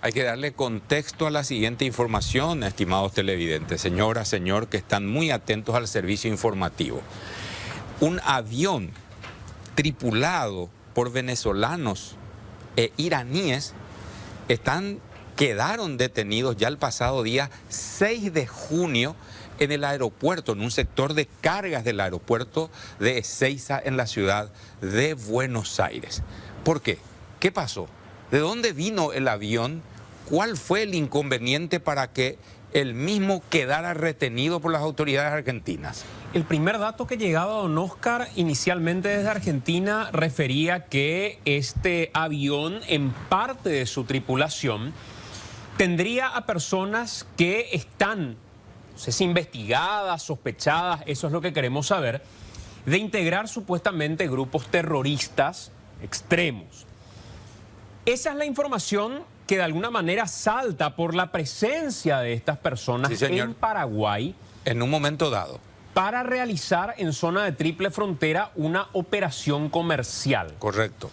Hay que darle contexto a la siguiente información, estimados televidentes, señora, señor, que están muy atentos al servicio informativo. Un avión tripulado por venezolanos e iraníes quedaron detenidos ya el pasado día 6 de junio en el aeropuerto, en un sector de cargas del aeropuerto de Ezeiza en la ciudad de Buenos Aires. ¿Por qué? ¿Qué pasó? ¿De dónde vino el avión? ¿Cuál fue el inconveniente para que el mismo quedara retenido por las autoridades argentinas? El primer dato que llegaba a don Oscar inicialmente desde Argentina refería que este avión, en parte de su tripulación, tendría a personas que están, no sé si investigadas, sospechadas, eso es lo que queremos saber, de integrar supuestamente grupos terroristas extremos. Esa es la información que de alguna manera salta por la presencia de estas personas en Paraguay. En un momento dado. Para realizar en zona de triple frontera una operación comercial. Correcto.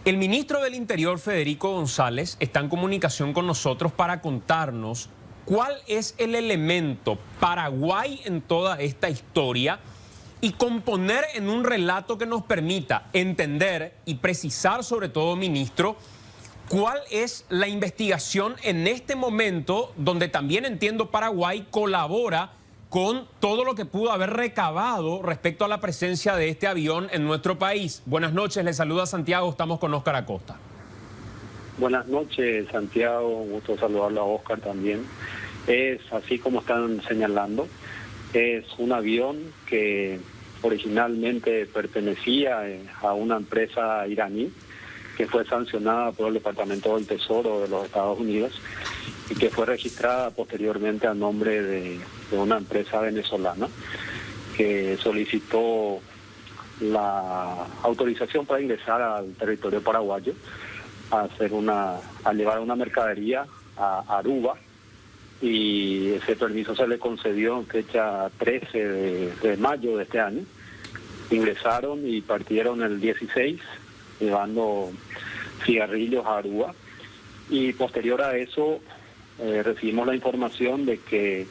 El ministro del Interior, Federico González, está en comunicación con nosotros para contarnos cuál es el elemento Paraguay en toda esta historia y componer en un relato que nos permita entender y precisar, sobre todo, ministro, cuál es la investigación en este momento donde también entiendo Paraguay colabora con todo lo que pudo haber recabado respecto a la presencia de este avión en nuestro país. Buenas noches, les saluda Santiago, estamos con Oscar Acosta. Buenas noches, Santiago, un gusto saludarlo a Oscar también. Es así como están señalando, es un avión que originalmente pertenecía a una empresa iraní que fue sancionada por el Departamento del Tesoro de los Estados Unidos y que fue registrada posteriormente a nombre de una empresa venezolana que solicitó la autorización para ingresar al territorio paraguayo a llevar una mercadería a Aruba, y ese permiso se le concedió en fecha 13 de mayo de este año. Ingresaron y partieron el 16 llevando cigarrillos a Aruba, y posterior a eso recibimos la información de que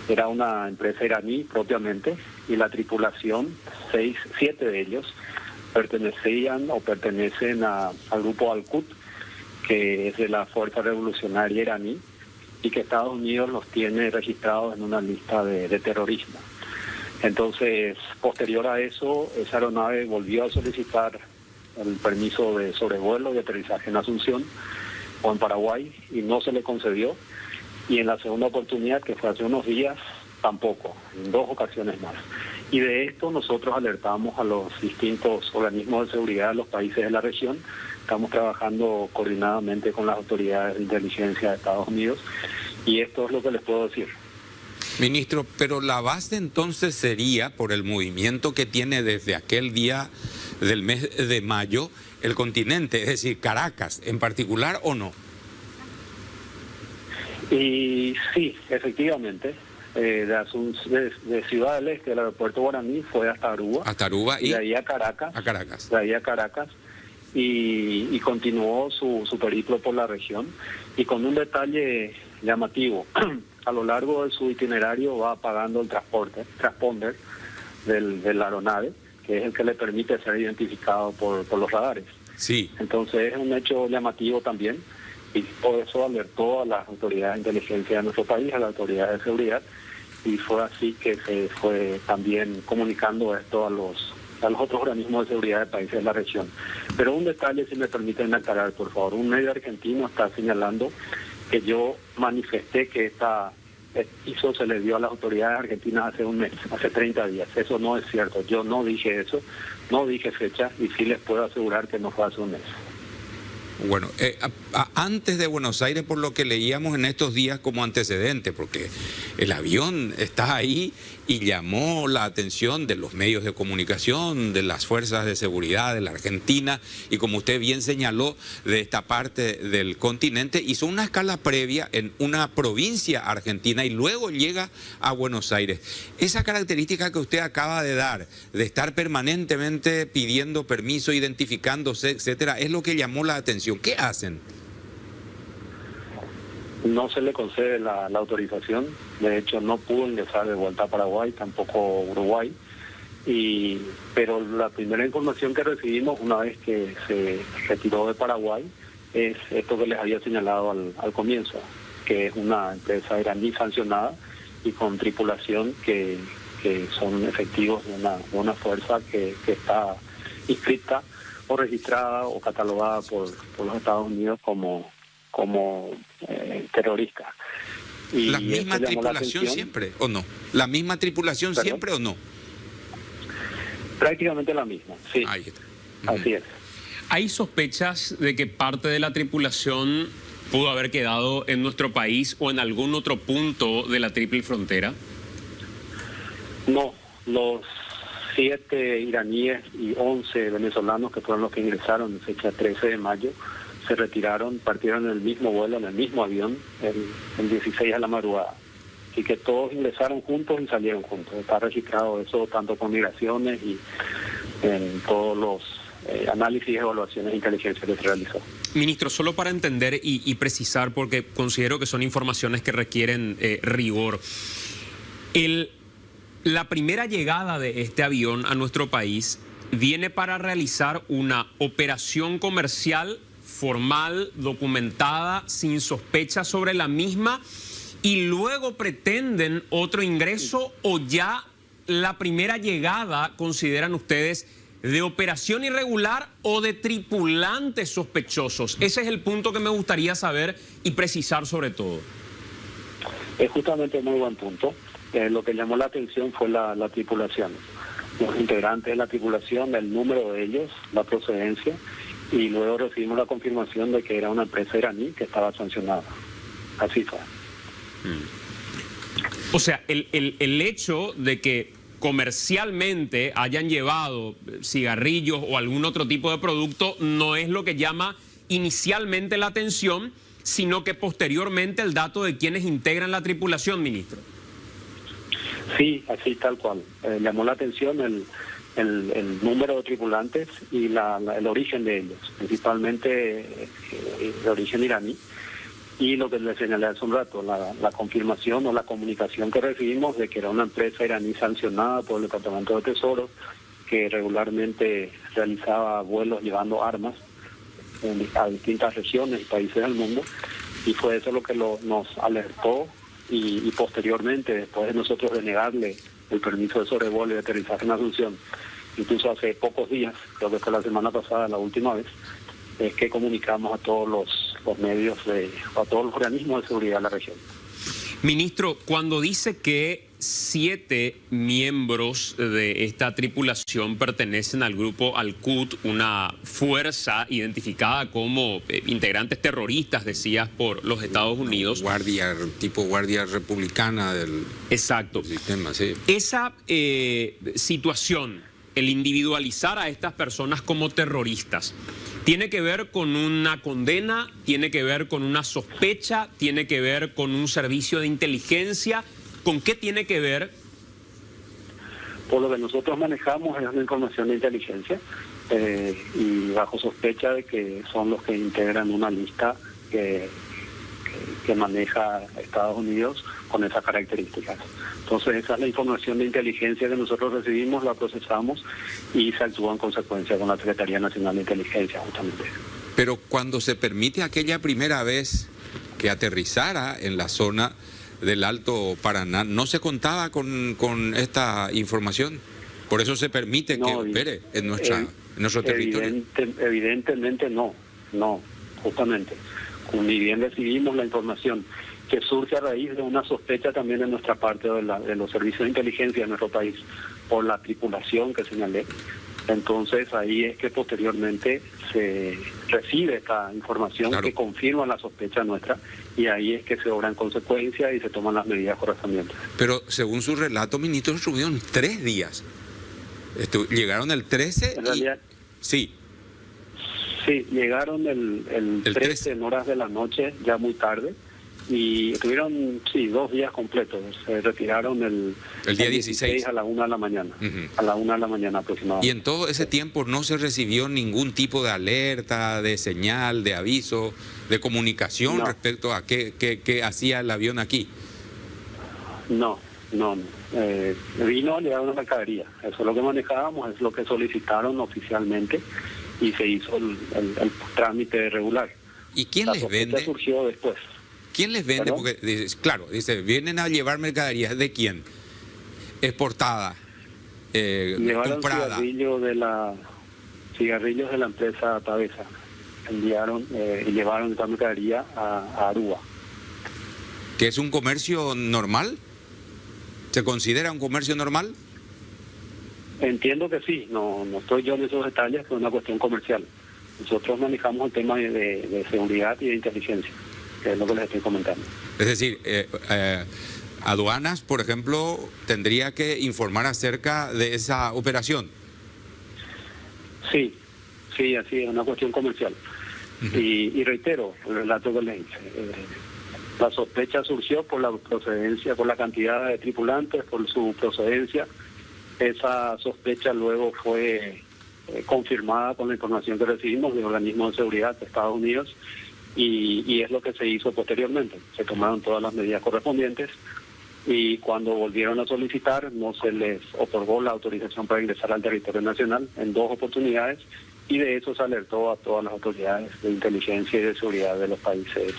era una empresa iraní propiamente, y la tripulación, 7 de ellos, pertenecen al grupo Al-Quds, que es de la Fuerza Revolucionaria iraní, y que Estados Unidos los tiene registrados en una lista de terrorismo. Entonces, posterior a eso, esa aeronave volvió a solicitar el permiso de sobrevuelo y aterrizaje en Asunción o en Paraguay, y no se le concedió. Y en la segunda oportunidad, que fue hace unos días, tampoco, en 2 ocasiones más. Y de esto nosotros alertamos a los distintos organismos de seguridad de los países de la región. Estamos trabajando coordinadamente con las autoridades de inteligencia de Estados Unidos, y esto es lo que les puedo decir. Ministro, pero la base entonces sería, por el movimiento que tiene desde aquel día del mes de mayo, el continente, es decir, Caracas en particular, ¿o no? Y sí, efectivamente, de Ciudad del Este, del aeropuerto Guaraní, fue hasta Aruba. Hasta Aruba y de ahí a Caracas. De ahí a Caracas. Y continuó su periplo por la región, y con un detalle llamativo. A lo largo de su itinerario va apagando el transponder de la aeronave, que es el que le permite ser identificado por los radares. Sí. Entonces es un hecho llamativo también, y por eso alertó a las autoridades de inteligencia de nuestro país, a las autoridades de seguridad, y fue así que se fue también comunicando esto a los otros organismos de seguridad de países de la región. Pero un detalle, si me permiten aclarar, por favor. Un medio argentino está señalando que yo manifesté que esta hizo se le dio a las autoridades argentinas hace un mes, hace 30 días. Eso no es cierto. Yo no dije eso, no dije fecha, y sí les puedo asegurar que no fue hace un mes. Bueno, antes de Buenos Aires, por lo que leíamos en estos días como antecedente, porque el avión está ahí y llamó la atención de los medios de comunicación, de las fuerzas de seguridad de la Argentina, y como usted bien señaló, de esta parte del continente, hizo una escala previa en una provincia argentina y luego llega a Buenos Aires. Esa característica que usted acaba de dar, de estar permanentemente pidiendo permiso, identificándose, etcétera, es lo que llamó la atención. ¿Qué hacen? No se le concede la autorización, de hecho no pudo ingresar de vuelta a Paraguay, tampoco Uruguay, pero la primera información que recibimos una vez que se retiró de Paraguay es esto que les había señalado al comienzo, que es una empresa iraní sancionada y con tripulación que son efectivos de una fuerza que está inscrita o registrada o catalogada por los Estados Unidos como terrorista. Y ¿la misma tripulación siempre o no? ¿La misma tripulación siempre o no? Prácticamente la misma, sí. Ahí está. Así es. ¿Hay sospechas de que parte de la tripulación pudo haber quedado en nuestro país o en algún otro punto de la Triple Frontera? No, los 7 iraníes y 11 venezolanos que fueron los que ingresaron en fecha 13 de mayo se retiraron, partieron en el mismo vuelo, en el mismo avión, el 16 a la madrugada. Así que todos ingresaron juntos y salieron juntos. Está registrado eso tanto con migraciones y en todos los análisis y evaluaciones de inteligencia que se realizó. Ministro, solo para entender y precisar, porque considero que son informaciones que requieren rigor. La primera llegada de este avión a nuestro país viene para realizar una operación comercial formal, documentada, sin sospecha sobre la misma, y luego pretenden otro ingreso, o ya la primera llegada consideran ustedes de operación irregular o de tripulantes sospechosos. Ese es el punto que me gustaría saber y precisar sobre todo. Es justamente un muy buen punto. Lo que llamó la atención fue la tripulación. Los integrantes de la tripulación, el número de ellos, la procedencia, y luego recibimos la confirmación de que era una empresa iraní que estaba sancionada. Así fue. O sea, el hecho de que comercialmente hayan llevado cigarrillos o algún otro tipo de producto no es lo que llama inicialmente la atención, sino que posteriormente el dato de quienes integran la tripulación, ministro. Sí, así tal cual. Llamó la atención el número de tripulantes y el origen de ellos, principalmente de origen iraní. Y lo que les señalé hace un rato, la confirmación o la comunicación que recibimos de que era una empresa iraní sancionada por el Departamento de Tesoro, que regularmente realizaba vuelos llevando armas a distintas regiones y países del mundo, y fue eso lo que nos alertó. Y posteriormente, después de nosotros denegarle el permiso de sobrevuelo y de aterrizaje en Asunción, incluso hace pocos días, creo que fue la semana pasada, la última vez, es que comunicamos a todos los medios, a todos los organismos de seguridad de la región. Ministro, cuando dice que 7 miembros de esta tripulación pertenecen al grupo Al-Quds, una fuerza identificada como integrantes terroristas, decías, por los Estados Unidos. Tipo guardia republicana del sistema, sí. Esa situación, el individualizar a estas personas como terroristas, ¿tiene que ver con una condena? ¿Tiene que ver con una sospecha? ¿Tiene que ver con un servicio de inteligencia? ¿Con qué tiene que ver? Por lo que nosotros manejamos es una información de inteligencia y bajo sospecha de que son los que integran una lista que maneja Estados Unidos con esas características. Entonces esa es la información de inteligencia que nosotros recibimos, la procesamos y se actúa en consecuencia con la Secretaría Nacional de Inteligencia justamente. Pero cuando se permite aquella primera vez que aterrizara en la zona del Alto Paraná, ¿no se contaba con esta información? Por eso se permite que opere en nuestro territorio. Evidentemente no, justamente. Ni bien recibimos la información que surge a raíz de una sospecha también de nuestra parte de los servicios de inteligencia de nuestro país por la tripulación que señalé. Entonces ahí es que posteriormente se recibe esta información que confirma la sospecha nuestra y ahí es que se obra en consecuencia y se toman las medidas correspondientes. Pero según su relato, ministro, estuvieron 3 días. Llegaron el 13 en realidad, sí. Sí, llegaron el 13 en horas de la noche, ya muy tarde, y estuvieron, sí, 2 días completos. Se retiraron el día 16 a la 1 de la mañana, a la 1 de la mañana aproximadamente. Y en todo ese tiempo no se recibió ningún tipo de alerta, de señal, de aviso, de comunicación respecto a qué hacía el avión aquí. No. Vino a llevar una mercadería. Eso es lo que manejábamos, es lo que solicitaron oficialmente y se hizo el trámite regular. ¿Y quién les vende? Surgió después. ¿Quién les vende? ¿Perdón? Porque, claro, dice, vienen a llevar mercaderías. ¿De quién? Exportada, Llevaron comprada. cigarrillos de la empresa Tabesa. Enviaron y llevaron esta mercadería a Aruba. ¿Que es un comercio normal? ¿Se considera un comercio normal? Entiendo que sí, no estoy yo en esos detalles, pero es una cuestión comercial. Nosotros manejamos el tema de seguridad y de inteligencia, que es lo que les estoy comentando. Es decir, aduanas, por ejemplo, tendría que informar acerca de esa operación. Sí, así es, una cuestión comercial. Y reitero el relato que les hice. La sospecha surgió por la procedencia, por la cantidad de tripulantes, por su procedencia. Esa sospecha luego fue confirmada con la información que recibimos del organismo de seguridad de Estados Unidos y es lo que se hizo posteriormente. Se tomaron todas las medidas correspondientes y cuando volvieron a solicitar no se les otorgó la autorización para ingresar al territorio nacional en 2 oportunidades y de eso se alertó a todas las autoridades de inteligencia y de seguridad de los países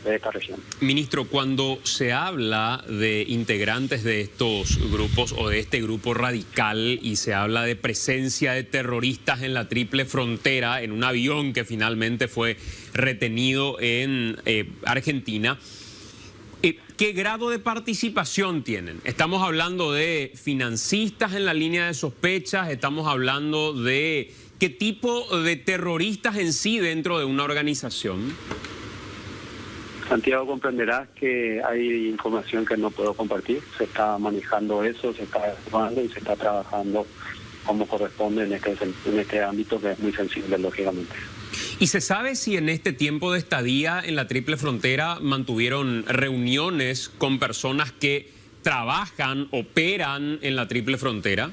de esta región. Ministro, cuando se habla de integrantes de estos grupos o de este grupo radical y se habla de presencia de terroristas en la triple frontera, en un avión que finalmente fue retenido en Argentina, ¿qué grado de participación tienen? ¿Estamos hablando de financistas en la línea de sospechas? ¿Estamos hablando de qué tipo de terroristas en sí dentro de una organización? Santiago, comprenderás que hay información que no puedo compartir. Se está manejando eso, se está evaluando y se está trabajando como corresponde en este ámbito que es muy sensible, lógicamente. ¿Y se sabe si en este tiempo de estadía en la triple frontera mantuvieron reuniones con personas que trabajan, operan en la triple frontera?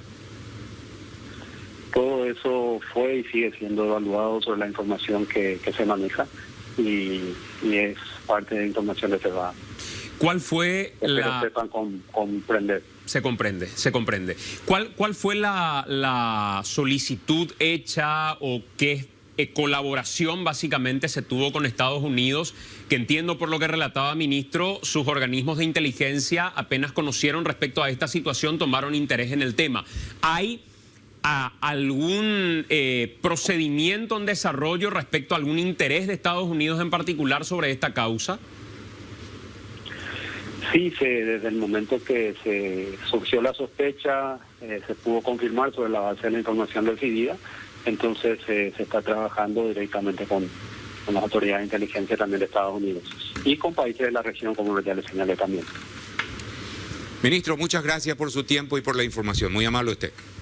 Todo eso fue y sigue siendo evaluado sobre la información que se maneja y es parte de información reservada. ¿Cuál fue Espero sepan comprender. Se comprende. ¿Cuál fue la solicitud hecha o qué colaboración básicamente se tuvo con Estados Unidos? Que entiendo por lo que relataba ministro, sus organismos de inteligencia apenas conocieron respecto a esta situación, tomaron interés en el tema. ¿Hay algún procedimiento en desarrollo respecto a algún interés de Estados Unidos en particular sobre esta causa? Sí, desde el momento que se surgió la sospecha, se pudo confirmar sobre la base de la información recibida, entonces se está trabajando directamente con las autoridades de inteligencia también de Estados Unidos y con países de la región, como ya les señalé también. Ministro, muchas gracias por su tiempo y por la información. Muy amable usted.